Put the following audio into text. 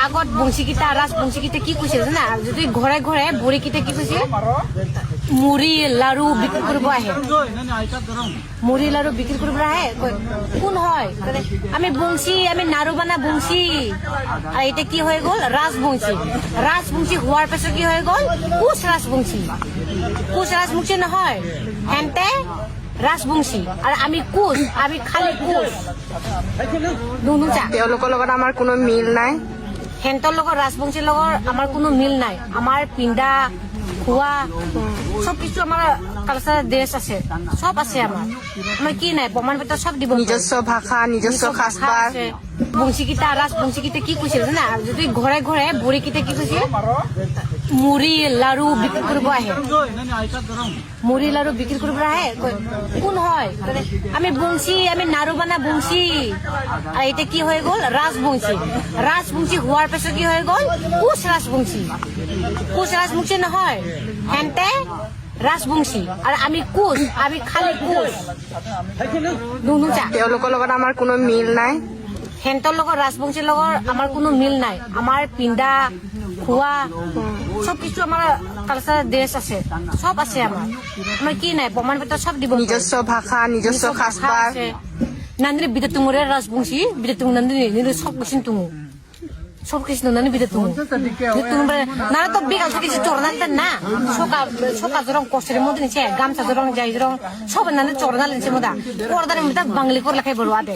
আগত বংশীকেইটা ৰাজবংশীকেইটা কি কৈছে জানা যদি ঘৰে ঘৰে বুঢ়ীকেইটা কি কৈছে মুড়ি লাৰু বিক্ৰী কৰিব আহে মুড়ি লাৰু বিক্ৰী কৰিব আহে কোন হয় আমি বংশী আমি নাৰুবানা বংশী আৰু এতিয়া কি হৈ গ'ল ৰাজবংশী হোৱাৰ পিছত কি হৈ গ'ল কোচ ৰাজবংশী নহয় হেন্তে ৰাজবংশী আৰু আমি কোচ আমি খালি কোচ তেওঁলোকৰ লগত আমাৰ কোনো মিল নাই হেন্তৰ লগত ৰাজবংশীৰ লগত আমাৰ কোনো মিল নাই আমাৰ পিন্ধা খোৱা সব কিছু আমাৰ কালচাৰ ড্ৰেছ আছে সব আছে আমাৰ কি নাই প্ৰমাণ পত্ৰ সব দিব নিজস্ব ভাষা নিজস্ব সাজপাৰ বংশীকেইটা ৰাজবংশীকেইটা কি কৈছে জানা যদি ঘৰে ঘৰে বুঢ়ীকেইটা কি কৈছে মুড়ি লাৰু বিক্ৰী কৰিব আহে মুড়ি লাৰু বিক্ৰী কৰিব আহে কোন হয় আমি বংশী আমি নাৰুবানা বংশী আৰু এতিয়া কি হৈ গ'ল ৰাজবংশী হোৱাৰ পিছত কি হৈ গ'ল কোচ ৰাজবংশী নহয় হেন্তে ৰাজবংশী আৰু আমি কোচ আমি খালি কোচ তেওঁলোকৰ লগত আমাৰ কোনো মিল নাই হেন্তৰ লগত ৰাজবংশীৰ লগত আমাৰ কোনো মিল নাই আমাৰ পিন্ধা খোৱা সব কিছু আমাৰ কালচাৰ ড্ৰেছ আছে সব আছে আমাৰ কি নাই প্ৰমাণ পত্ৰ সব দিব নিজস্ব ভাষা নিজস্ব সাজপাৰ nanti bida tungure rasbungsi bida tung nanti ni sop kisin tungu sop kisin nanti bida tungu ber nara to bigal to kisin chorna na soka jorong kosri modni che gam sa jorong jai jorong sob nanti chorna lense moda ordan mutak bangli kor lakai bolwa de